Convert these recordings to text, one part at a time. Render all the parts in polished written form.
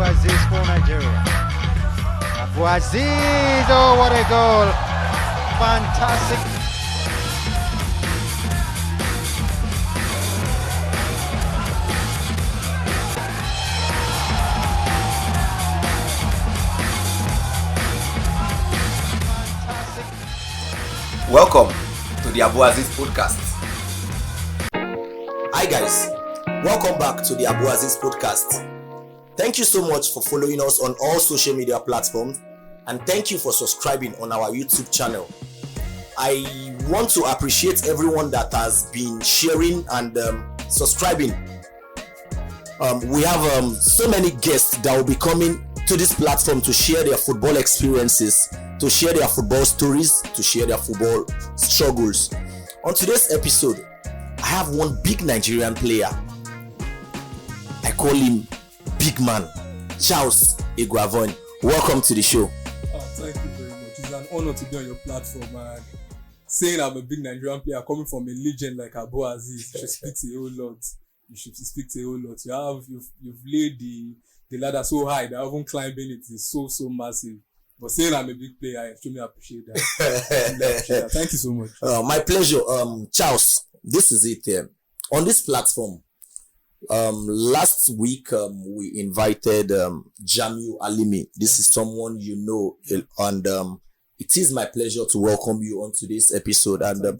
Azeez for Nigeria. For Azeez, oh what a goal! Fantastic. Welcome to the Azeez podcast. Hi guys, welcome back to the Azeez podcast. Thank you so much for following us on all social media platforms, and thank you for subscribing on our YouTube channel. I want to appreciate everyone that has been sharing and subscribing. We have so many guests that will be coming to this platform to share their football experiences, to share their football stories, to share their football struggles. On today's episode, I have one big Nigerian player. I call him Big Man, Charles Eguavon. Welcome to the show. Thank you very much. It's an honor to be on your platform, and saying I'm a big Nigerian player coming from a legend like Azeez, you should speak to a whole lot. You've laid the ladder so high that even climbing it is so massive. But saying I'm a big player, I extremely appreciate that. Thank you so much. My pleasure. Charles, this is it. On this platform, last week we invited Jamiu Alimi. This is someone you know, and it is my pleasure to welcome you on today's episode. And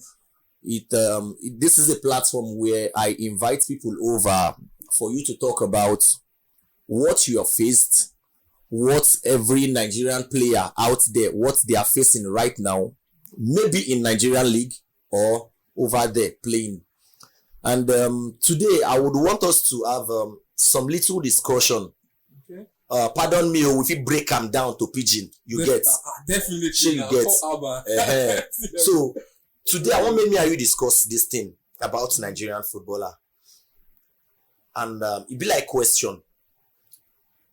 this is a platform where I invite people over for you to talk about what you have faced, what every Nigerian player out there, what they are facing right now, maybe in Nigerian league or over there playing. And today I would want us to have some little discussion. Okay. Pardon me, if you break them down to pidgin, you get. Definitely. You get. So today I want me and you discuss this thing about Nigerian footballer. And it be like question.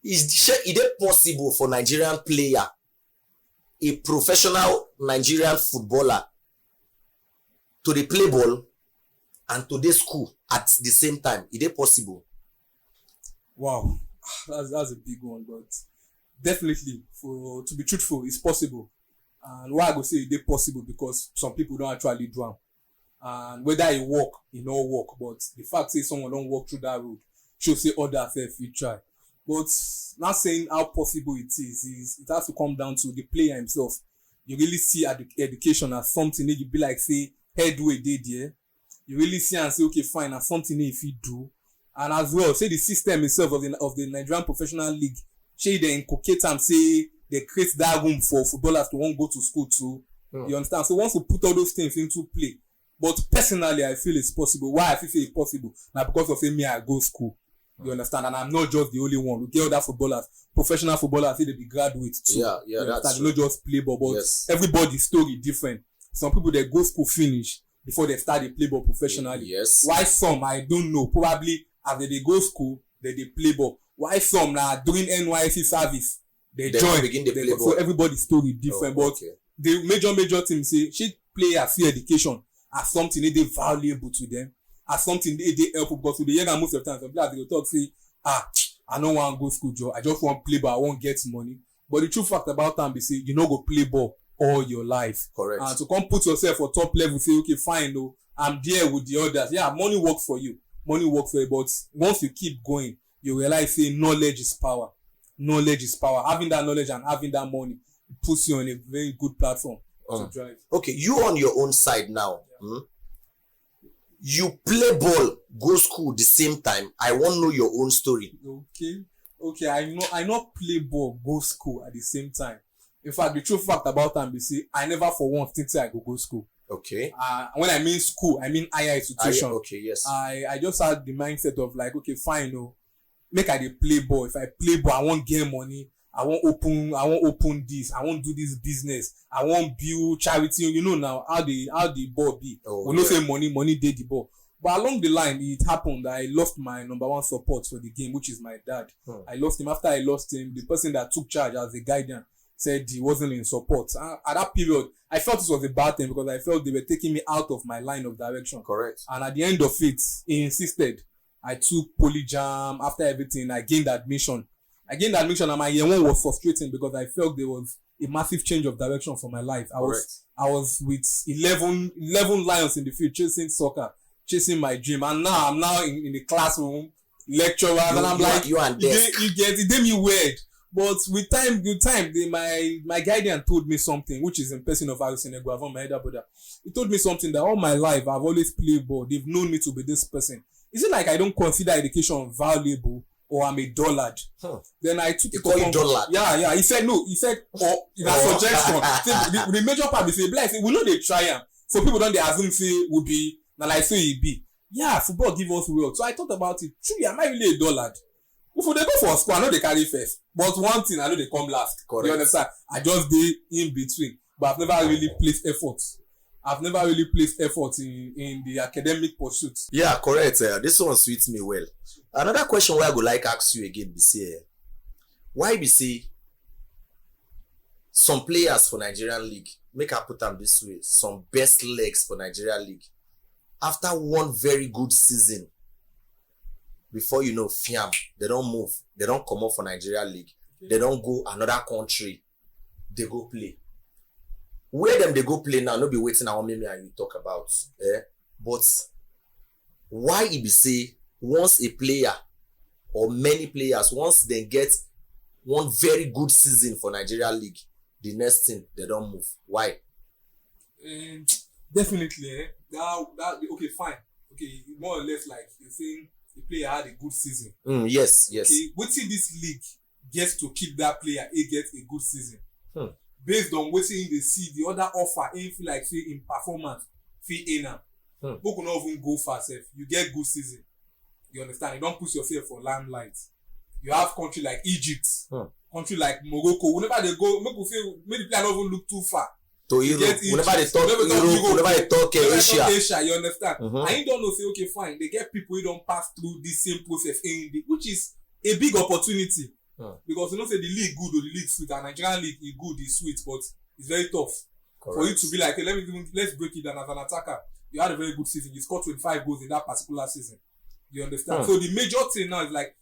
Is it possible for Nigerian player, a professional Nigerian footballer, to the play ball and to the school at the same time? Is it possible? Wow, that's a big one, but definitely, to be truthful, it's possible. And why I go say it's possible, because some people don't actually do them. And whether it work, it not work. But the fact is someone don't walk through that road, should say other if you try. But not saying how possible it is it has to come down to the player himself. You really see education as something that you be like, say, headway did there. You really see and say, okay, fine, as something that if you do. And as well, say the system itself of the Nigerian Professional League, say they inculcate and say they create that room for footballers to want to go to school too. You understand? So once we put all those things into play, but personally, I feel it's possible. Why I feel it's possible? Now because of me, I go school. You understand? And I'm not just the only one. We get other footballers, professional footballers, they be graduates too. Yeah, that's true. Not just play ball, but everybody's story different. Some people, they go school finish before they start the play ball professionally. Yes. Why some, I don't know. Probably after they go school, they play ball. Why some now doing NYC service, they join. Begin the play ball. So everybody's story different. But the major team say, she play as free education as something that they valuable to them. As something they help, because with the younger most of the time, some people they talk say, I don't want to go school job. I just want to play ball. I won't get money. But the true fact about them be say, you know, go play ball all your life. Correct. And to come put yourself for top level, say, okay, fine, no, I'm there with the others. Yeah, money works for you. But once you keep going, you realize, say, knowledge is power. Knowledge is power. Having that knowledge and having that money puts you on a very good platform to drive. Okay, you on your own side now. Yeah. You play ball, go school the same time. I want to know your own story. Okay. I not play ball, go school at the same time. In fact, the true fact about them is, I never for once think I go school. Okay. When I mean school, I mean higher institution. Okay, yes. I just had the mindset of like, okay, fine, no, make I dey play ball. If I play ball, I won't get money. I won't open this. I won't do this business. I won't build charity. You know now how the ball be. We don't say money did the ball. But along the line, it happened that I lost my number one support for the game, which is my dad. I lost him. After I lost him, the person that took charge as a guardian said he wasn't in support. At that period, I felt this was a bad thing because I felt they were taking me out of my line of direction. Correct. And at the end of it, he insisted. I took polyjam. After everything, I gained admission. I gained admission and my year one was frustrating because I felt there was a massive change of direction for my life. I was with 11 lions in the field chasing soccer, chasing my dream, and now I'm now in the classroom lecturer, and I'm like, you get it, did me weird. But with time, my guardian told me something, which is in person of Eguavon, my elder brother. He told me something that all my life I've always played ball. They've known me to be this person. Is it like I don't consider education valuable or I'm a dullard? Then I took it upon. Dullard. Yeah. He said no. He said in a suggestion. The major part is say, like, we know they try am. So people don't they assume say will be na like say he be. Yeah, football give us world. So I thought about it. Truly, am I really a dullard? If they go for a score, I know they carry first. But one thing, I know they come last. Correct. You understand? I just be in between. But I've never really placed effort. In the academic pursuits. Yeah, correct. This one suits me well. Another question where I would like to ask you again, be say, why be say some players for Nigerian League, make I put them this way, some best legs for Nigerian League, after one very good season, before you know, fiam, they don't move, they don't come up for Nigerian League, they don't go another country, they go play. Where them they go play now, no be waiting on me and you talk about. But why it be say once a player or many players, once they get one very good season for Nigeria League, the next thing they don't move. Why? Definitely. Okay, fine. Okay, more or less like you're saying the player had a good season. Yes. Okay, waiting this league gets to keep that player, it gets a good season. Based on waiting they see the other offer, ain't feel like say in performance, feel in now. Who can not even go fast if you get good season. You understand? You don't put yourself for limelight. You have country like Egypt, country like Morocco. Whenever they go, make the player not even look too far. To Europe, whenever they talk Asia, you understand? And you don't know, say, okay, fine. They get people who don't pass through this same process, which is a big opportunity. Because you know, say the league good or the league sweet, and Nigerian league is good, is sweet, but it's very tough. Correct. For you to be like, hey, let's break it down as an attacker. You had a very good season. You scored 25 goals in that particular season. You understand? So the major thing now is like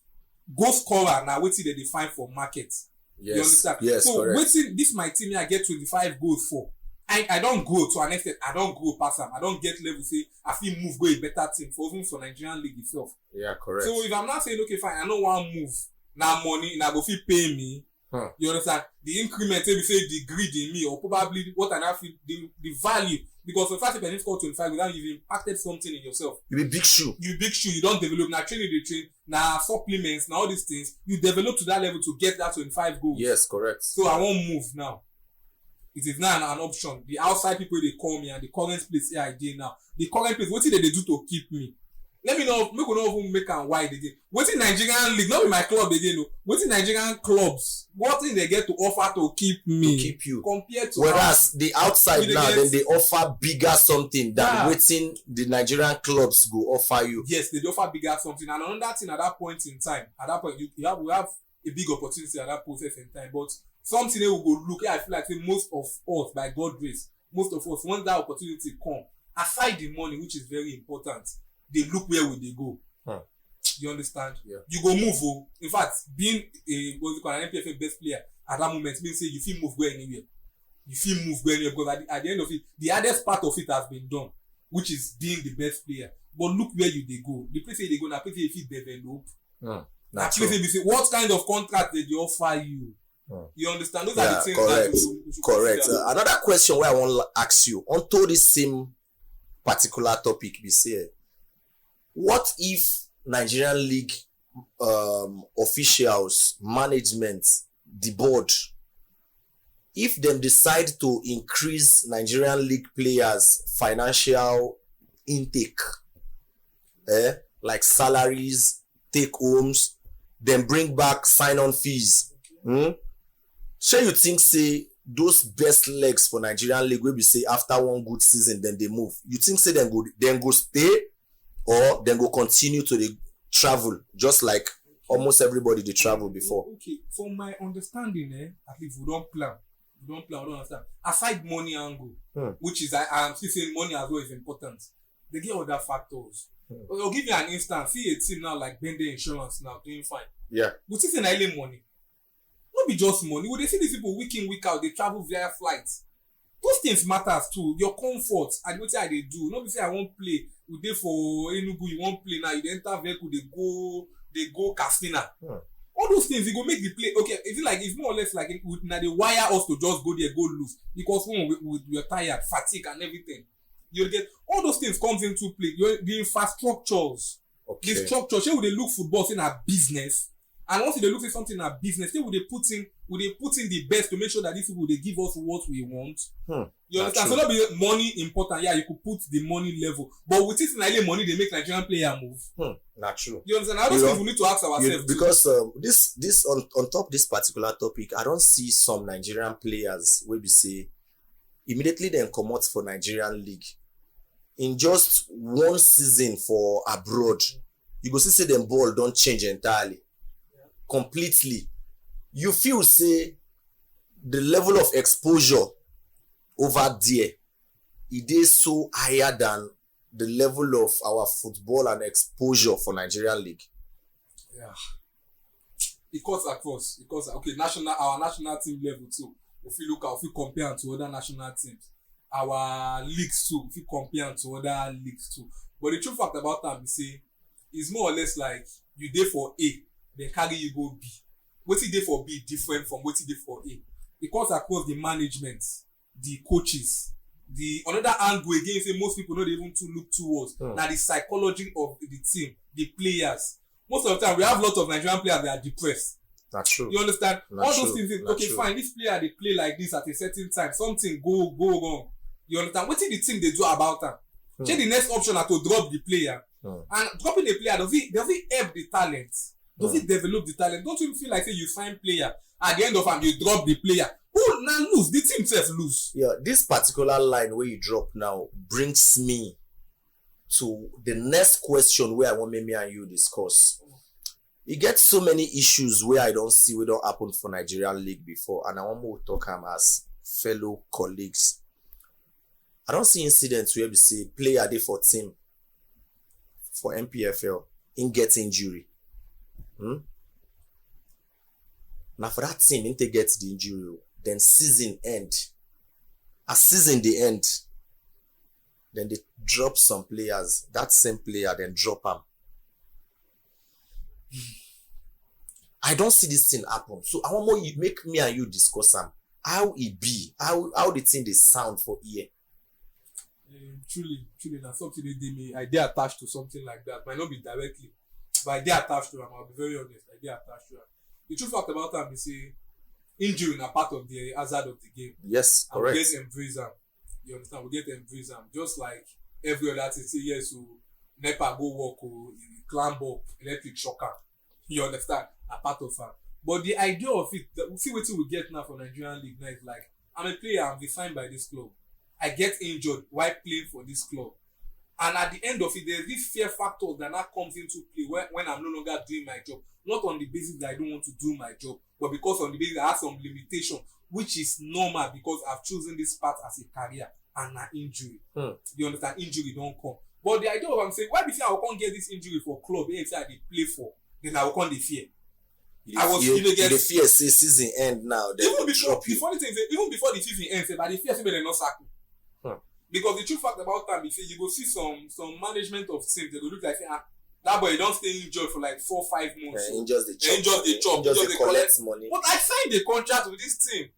goal scorer now waiting that they find for market. Yes. You understand? Yes, so waiting this my team here I get 25 goals for. I don't grow to an extent. I don't grow past them. I don't get level say I feel move go a better team for even for Nigerian league itself. Yeah, correct. So if I'm not saying okay fine, I don't want to move now money now go feel pay me. You understand? The increment maybe say the greed in me or probably what I now feel the value. Because the fact if you score 25 without you've impacted something in yourself. You be big shoe. You don't develop. Now training they train. Now supplements. Now all these things. You develop to that level to get that 25 goals. Yes, correct. So I won't move now. It is now an option. The outside people they call me and the current place here I did now. The current place, what did they do to keep me? Let me know. Make not even make and wide again. What in Nigerian league? Not with my club again. No. What in Nigerian clubs? What thing they get to offer to keep me? To keep you. Compared to whereas the outside now, then they offer bigger something than waiting the Nigerian clubs go offer you. Yes, they offer bigger something. And another thing at that point in time, we have a big opportunity at that process in time. But something they will go look. I feel like most of us, by God's grace, most of us, once that opportunity come, aside the money, which is very important, they look where will they go. You understand? Yeah. You go move. In fact, being an NPFL best player at that moment means say you feel move go anywhere. Because at the end of it, the hardest part of it has been done, which is being the best player. But look where they go. The place they go, now place if you develop. That place they say, what kind of contract did they offer you? You understand? Those are the things that you should correct. Another question where I want to ask you onto this same particular topic, we say, what if Nigerian League officials, management, the board, if them decide to increase Nigerian League players' financial intake, like salaries, take homes, then bring back sign-on fees? So you think say those best legs for Nigerian League will be say after one good season then they move? You think say then go stay or then go continue to the travel just like almost everybody they travel before? Okay, from my understanding, at least we don't plan. We don't understand. Aside money angle, which is I'm still saying money as well is important. They get other factors. I'll give you an instance. See a team now like Bende Insurance now doing fine. Yeah. But it's an early money. not be just money. When they see these people week in, week out, they travel via flights. Those things matters too. Your comfort and what they do. Not be say I won't play. We dey for Enugu, you won't play now. You enter vehicle, they go Castina. All those things, you go make the play. Okay, is it like it's more or less like now they wire us to just go there, go loose because we're tired, fatigue, and everything. You get all those things comes into play. The infrastructures, the structure. Say we dey look football in a business, and once they look at something in a business, they will they put in the best to make sure that these people they give us what we want. You understand? So not be money important. Yeah, you could put the money level, but with it in money, they make Nigerian player move. Not true. You understand? All those things we need to ask ourselves. Because this on top this particular topic, I don't see some Nigerian players where we say immediately then come out for Nigerian league in just one season for abroad. You go see them ball don't change entirely, completely. You feel say the level of exposure over there it is so higher than the level of our football and exposure for Nigerian league. Yeah, it cuts across. Because okay, our national team level too. If you look at, if you compare to other national teams, our leagues too. If you compare to other leagues too. But the true fact about that is say it's more or less like you dey for A, then carry you go B. What you dey for B different from what you dey for A. It cuts across the management, the coaches. The another angle again say most people not even to look towards now the psychology of the team, the players. Most of the time we have a lot of Nigerian players that are depressed. That's true. You understand? Not all true. Those things. Not Okay, true. fine. This player they play like this at a certain time. Something go wrong. You understand? What did the team they do about that? Change the next option are to drop the player. And dropping the player does it help the talent? Does it develop the talent? Don't you feel like say you sign player at the end of time you drop the player? Who now lose? The team self lose. Yeah, this particular line where you drop now brings me to the next question where I want me and you discuss. You get so many issues where I don't see what don't happen for Nigerian league before, and I want to talk as fellow colleagues. I don't see incidents where we say player dey for team for NPFL in get injury. Now for that team, they get the injury, then season end. As season the end, then they drop some players. That same player then drop them. I don't see this thing happen. So I want more you make me and you discuss them. How it be, how the thing they sound for ear. Truly, now something I dey attached to something like that. Might not be directly, but I dey attached to them. I'll be very honest. I dey attached to them. The true fact about them is say injury is a part of the hazard of the game. Yes, correct. And we get embrace them. You understand? We get embrace them. Just like every other thing. Say yes, so NEPA go work or climb up, electric shocker. You understand? A part of them. But the idea of it, see what we get now for Nigerian League now is like, I'm a player, I'm signed by this club. I get injured while playing for this club. And at the end of it, there's this fear factor that now comes into play when I'm no longer doing my job. Not on the basis that I don't want to do my job, but because on the basis I have some limitation, which is normal because I've chosen this path as a career and an injury. You understand? Injury don't come. But the idea of I'm saying, why be say I can't get this injury for club, if I dey play for, then I can't dey fear. The fear say season end now. Even before the funny thing is, even before the season ends, but the fear say they not sack me. Because the true fact about time is say you go see some management of teams they go look like say that boy don't stay injured for like 4-5 months. Injures the chop. Injures the collect money. But I signed the contract with this team.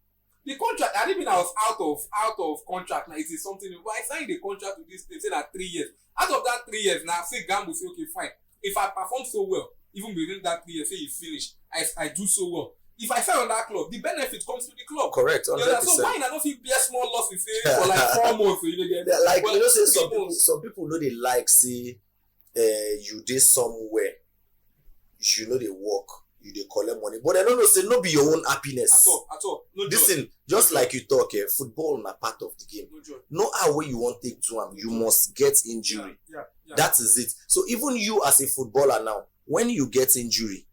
The contract, I didn't mean I was out of contract. Now it is something. But I signed the contract with this team. Say that 3 years. Out of that 3 years, now say Gamble say okay fine. If I perform so well, even within that 3 years, say you finish, I do so well. If I sign on that club, the benefit comes to the club. Correct, 100%. So why not feel bear small losses for like 4 months? So you get like well, you know, say some people know they like say you did somewhere, you know they work, you they collect money, but I don't know say no be your own happiness at all. No listen, just like you talk here, football na part of the game. No how way you want take to them, you must get injury. Yeah. That is it. So even you as a footballer now, when you get injury,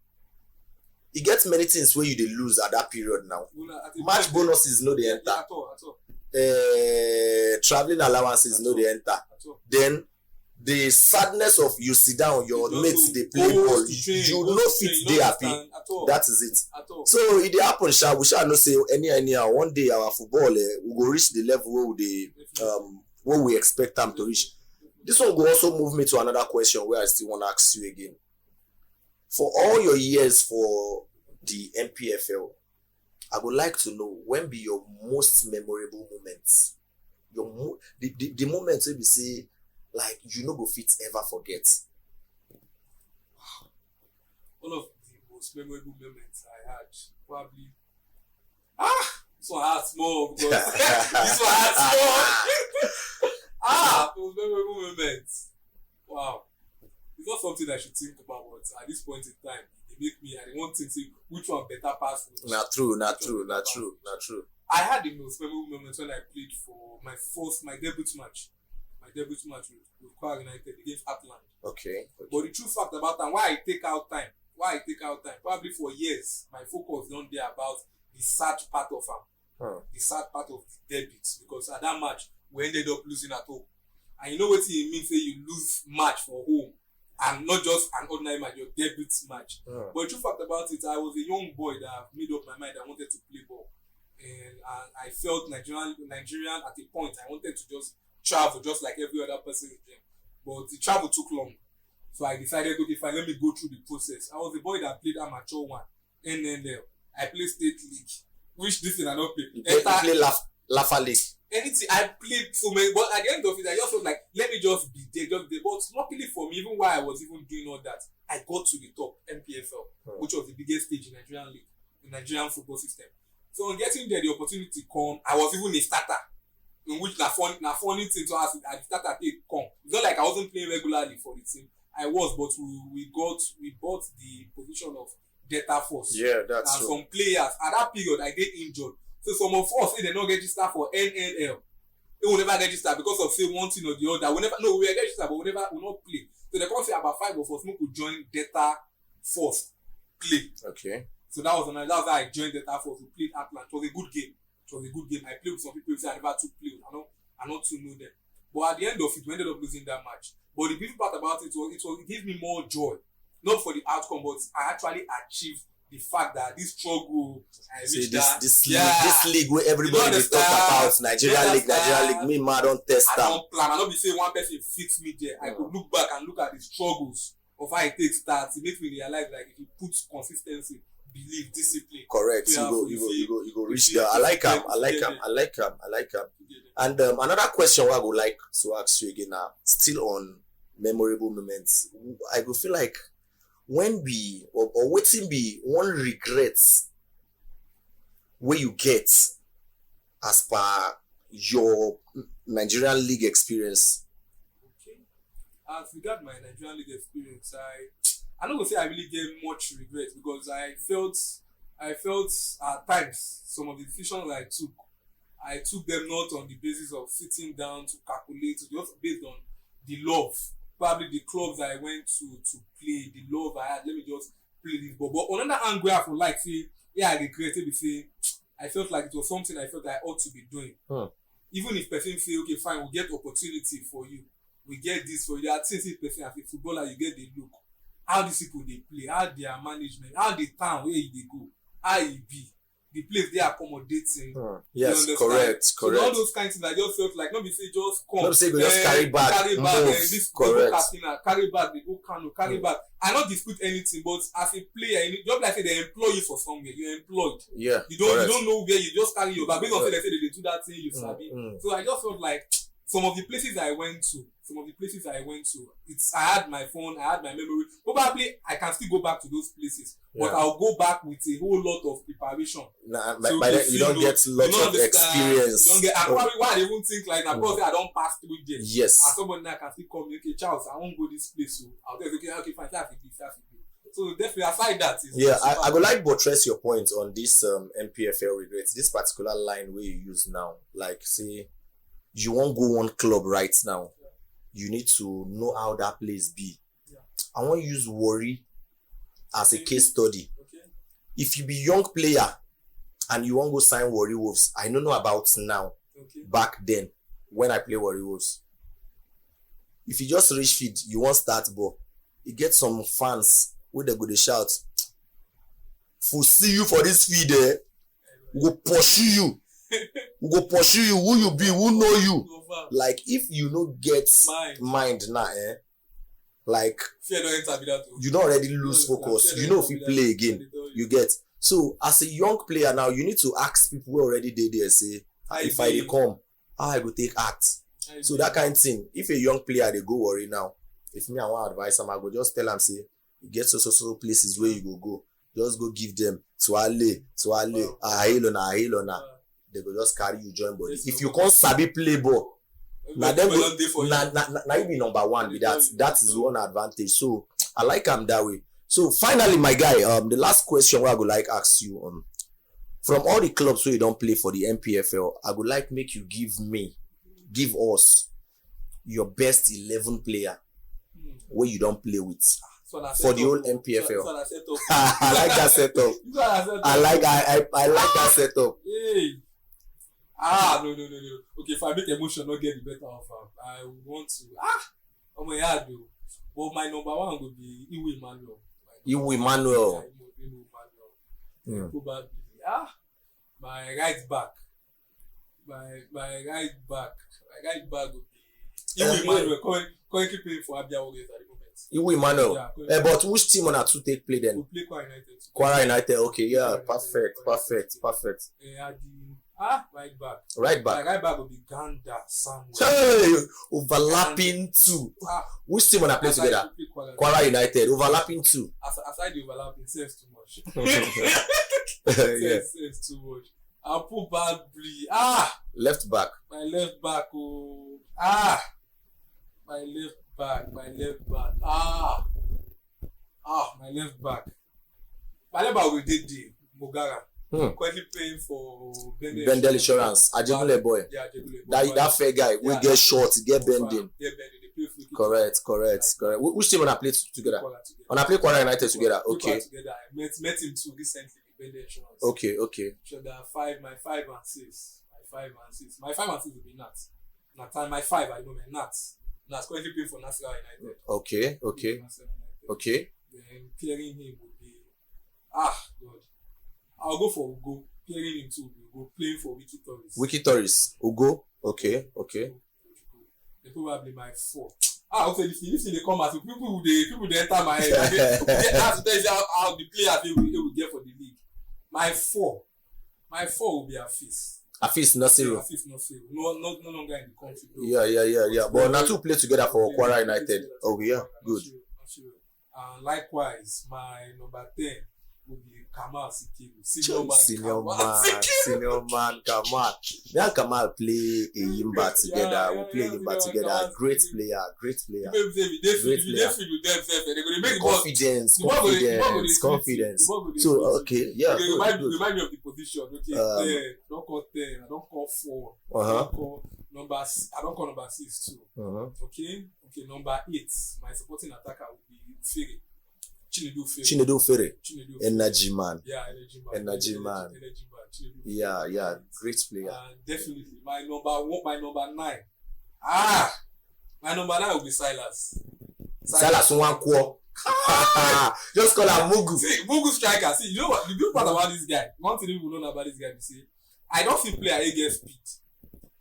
you get many things where you they lose at that period now. Match bonuses no they enter. At all. Traveling allowances no they enter. Then the sadness of you sit down, your mates they play ball, you no fit they happy. all. That is it. At all. So it dey happen, we shall not say anyhow. One day our football we go reach the level where we expect them to reach. This one will also move me to another question where I still want to ask you again. For all your years for the NPFL, I would like to know when be your most memorable moments. The moments where you say like you no go fit ever forget. One of the most memorable moments I had probably this one had small because this one had small. Those memorable moments. Wow. It's not something I should think about, but at this point in time, they make me and they want to say which one better pass. Not true. I had the most memorable moments when I played for my debut match. My debut match with Kwara United against Atlant. Okay. But the true fact about that, why I take out time, probably for years, my focus don't there about the sad part of the sad part of the debut, because at that match we ended up losing at home. And you know what it means, say you lose match for home and not just an ordinary match, your debut match. But the true fact about it, I was a young boy that made up my mind I wanted to play ball, and I felt Nigerian at a point. I wanted to just travel just like every other person in them, but the travel took long. So I decided, okay, fine, let me go through the process. I was the boy that played amateur one, NNL. I played state league, which this thing I not play. You play Lafa League. Anything I played so many, but at the end of it, I just felt like let me just be there, But luckily for me, even while I was even doing all that, I got to the top NPFL, which was the biggest stage in Nigerian league, the Nigerian football system. So on getting there, the opportunity come. I was even a starter, in which na funny thing to ask. I started take come. It's not like I wasn't playing regularly for the team. I was, but we bought the position of data force. Yeah, that's and true. some players at that period I get injured. So some of us, if they not register for NNL, they will never register because of say one thing or the other. We were registered, but we not play. So they come say about 5 of us who could join data force play. Okay. So that was how I joined data force. We played Atlant. It was a good game. I played with some people who say I never took play. I not too know them. But at the end of it, we ended up losing that match. But the beautiful part about it gave me more joy. Not for the outcome, but I actually achieved the fact that this struggle, I reached this league where everybody is talking about Nigerian league, me man don't test I them. don't plan. I don't be saying one person fits me there. I could look back and look at the struggles of how it takes starts. It makes me realize like if you put consistency, belief, discipline. Correct. You go reach there. I like him. And another question I would like to ask you again now, still on memorable moments. I go feel like when we or waiting be one regrets where you get as per your Nigerian league experience. Okay. As regard my Nigerian league experience, I'm not gonna say I really get much regret because I felt at times some of the decisions I took them not on the basis of sitting down to calculate, just based on the love. Probably the clubs I went to play, the love I had, let me just play this ball. But on another angle, I feel like, I regretted it, say, I felt like it was something I felt I ought to be doing. Even if person say, okay, fine, we'll get opportunity for you. We get this for you. There are things if person as a footballer, you get the look. How these people they play, how their management, how the town, where they go, how it be. The place they accommodating. Yes, correct. So all those kinds of things I just felt like not be say just come. Not say just carry bag, this correct. Carry bag, they go Kano, carry bag. I not dispute anything, but as a player, just like say they employ you for somewhere, you're employed. Yeah. You don't know where you just carry your bag. Based on say they do that thing, you sabi. So I just felt like some of the places I went to, I had my phone, I had my memory. Probably I can still go back to those places, but I'll go back with a whole lot of preparation. By then you don't get lots of experience. You don't get. Probably why I even think like because I don't pass through there. Yes. And somebody now can still come, okay, Charles, I won't go this place, so I'll tell you, okay, fine, that's it. So definitely aside that I would like buttress your point on this NPFL regrets. This particular line where you use now, like say you won't go one club right now. You need to know how that place be. I want to use worry as a case study. If you be young player and you want to go sign Warri Wolves, I don't know about now. Back then, when I play Warri Wolves, if you just reach feed, you want start ball. You get some fans where they go to shout, If we see you for this feed, we go pursue you. We go pursue you. Who you be? Who know you? Like if you no get mind now, like you don't already lose focus. You know if you play again, you get. So as a young player now, you need to ask people who already did there. Say, if I dey come, how I go take act. So that kind of thing. If a young player they go worry now, if me I want advice, I go just tell them say, you get so places where you go. Just go give them Tuale, ahilona. They go just carry you join body. If you can't sabi play ball, now them go, now you be number one with that. That is one advantage. So I like him that way. So finally, my guy, the last question I would like ask you from all the clubs where you don't play for the NPFL, I would like make you give us your best 11 player where you don't play with for the whole NPFL. I like that setup. I like that setup. Hey. No. Okay, if I make emotion not get the better of him, I want to. Oh my God, though. But my number one would be Iwu Emmanuel. Probably. My right back. My right back would be Iwu Emmanuel. Currently playing for Abia Warriors at the moment. Iwu Emmanuel. But which team on a two take play then? We play Kwara United. Kwara United. Okay, yeah, perfect. Right back. Right back. My right back will be Ganda Samuel. Hey, overlapping two. Which team wanna play together? Kwara United. Overlapping two. Aside the overlapping, says too much. Yeah. Says too much. I'll put badly. Left back. My left back. My left back. My left back. My left back will did the Mogara. Currently playing for Bendel Insurance. Ajegule boy. Yeah, Ajegule. That fair guy. We get short, get bending. They play free kick. Correct. Which team wanna play together? Wanna play Kwara United together? Okay. Together. I met him too recently. Bendel Insurance. Okay. So there are my 5 and 6. My 5 and 6 will be Nats. My 5 I know Nats. Nats currently playing for Nasarawa United. Okay. Then clearing him would be God. I'll go for Ugo. Clearing him too. Ugo playing for Wiki Torres. Ugo. Okay. They probably my 4. Okay. If they come as people they enter my head. I have to tell you how the player they will get for the league. My 4 will be Azeez. Azeez Nasiru. No longer in the country. Yeah. But now two play together for Kwara United. Oh yeah, good. Likewise, my number 10 will be Kamal Sikiru. Senior man Kamal. Me and Kamal play a Yimba together. We play Yimba together. Great player. Confidence. So okay, yeah. Remind me of the position. Okay, I don't call 10. I don't call 4. I don't call number 6 too. Okay, number 8. My supporting attacker will be Fere. Chinedu Fere. Energy man. Yeah, energy man. Yeah, great player. Definitely. My number 9. My number 9 will be Silas. Silas Nwankwo. Just call him Mugu. See, Mugu striker. See, you know what? The good part about this guy, one thing people know about this guy is say, I don't see player he get speed.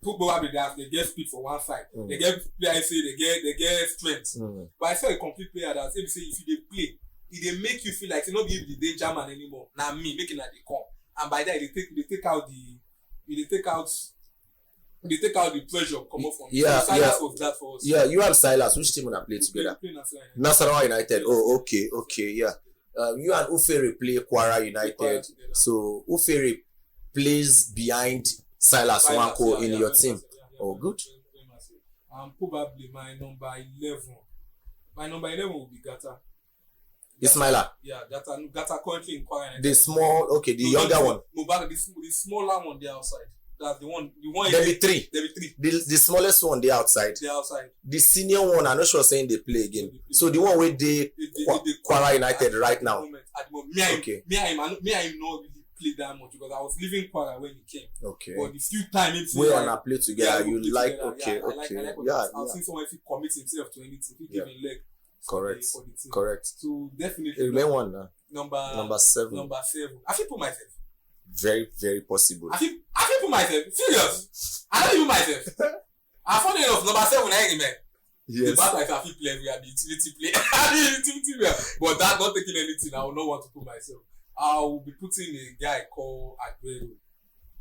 Football they get speed for one side. They get player say they get strength. But I saw a complete player that say if you play, it make you feel like you not be the danger man anymore. Now me making that they come, and by that they take out the pressure come off from yeah. Silas was that for us. Yeah, you and Silas, which team wanna play together? Nasarawa United. Oh, okay, yeah. You and Ufere play Kwara United. So Ufere plays behind Silas Nwankwo in your team. Oh, good. Probably my number 11. My number 11 will be Gata. Ismaila. Yeah, Gata currently in Kwara. The small, the younger one. The smaller one there outside. That's the one. There be three. The smallest one there outside. The senior one, I'm not sure saying they play again. So the one where they Kwara United right now. At the moment, me and him not really play that much because I was living Kwara when he came. Okay. But the few times we wanna play together, you like together. okay. I've seen someone if he commits himself to anything, he give him leg. Correct. For the team. Correct. So definitely. You remain one now. Number 7. Number 7. I feel put myself. Very, very possible. I feel put myself. Serious. I don't even myself. I found enough. Number 7, man. Yes. The bad life I feel play, we are the utility player. The utility player. But that not taking anything, I will not want to put myself. I will be putting a guy called Aguero.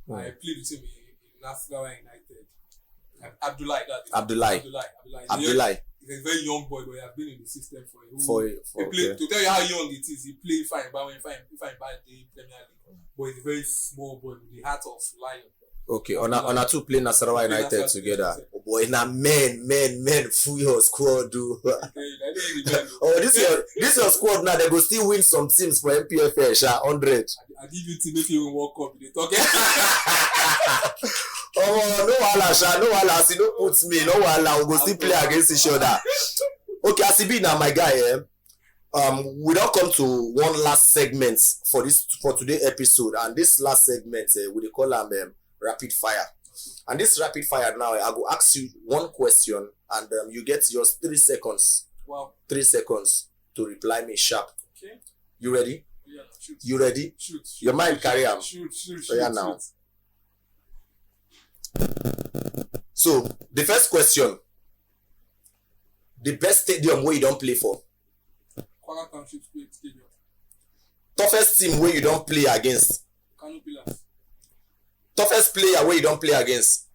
I played with him in Nasarawa United. Abdullahi. He's a very young boy, but he has been in the system for a okay. To tell you how young it is, he played fine, but when fine by the Premier League. But he's a very small boy with the heart of lion. Okay, on a 2 play Nasarawa United together. Oh boy, na men, full your squad, do. This your squad now. They go still win some teams for NPFL, 100. I give you to make you walk up. They talk. Oh no wahala, no wahala. See, no put me, no wahala. We go still play against each other. Okay, Asibi now, my guy. We don't come to one last segment for today's episode, and this last segment we call them rapid fire. And this rapid fire now, I will ask you one question, and you get yours 3 seconds. Wow. 3 seconds to reply me sharp. Okay. You ready? Yeah. Shoot. You ready? Shoot. Your mind carry am. Shoot. Yeah, now. So the first question: the best stadium where you don't play for? Kwara Township Stadium. Toughest team where you don't play against? Kano Pillars. Toughest player where you don't play against?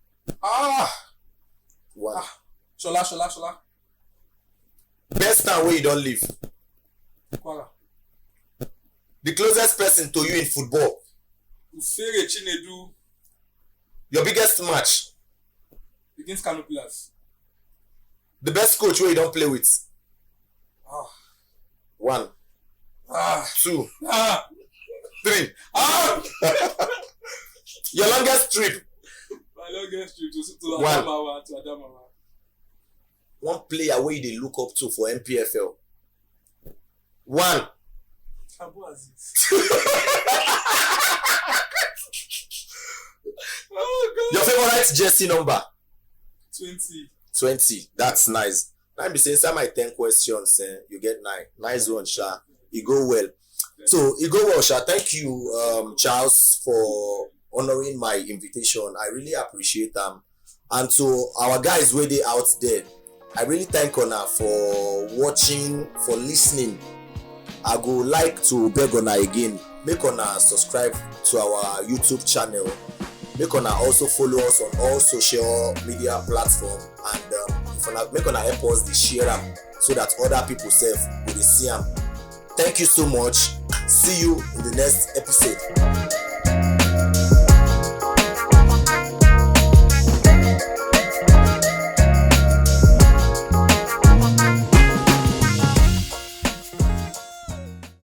One. Shola. Best town where you don't live? Kwara. The closest person to you in football? Ufere Chinedu. Your biggest match? Against Kano Pillars. The best coach where you don't play with? 1, 2, 3. Your longest trip? My longest trip to 1. Adamawa. One player where they look up to for NPFL? 1. Azeez. Your favorite jersey number? 20. That's nice. Now be saying inside my 10 questions, you get 9. Nice one, Sha. You go well. So you go well, Sha. Thank you, Charles, for honoring my invitation. I really appreciate them. And to our guys where they out there, I really thank Ona for watching, for listening. I go like to beg Ona again. Make Ona subscribe to our YouTube channel. Make Ona also follow us on all social media platforms, and make Ona help us to share them so that other people will see them. Thank you so much. See you in the next episode.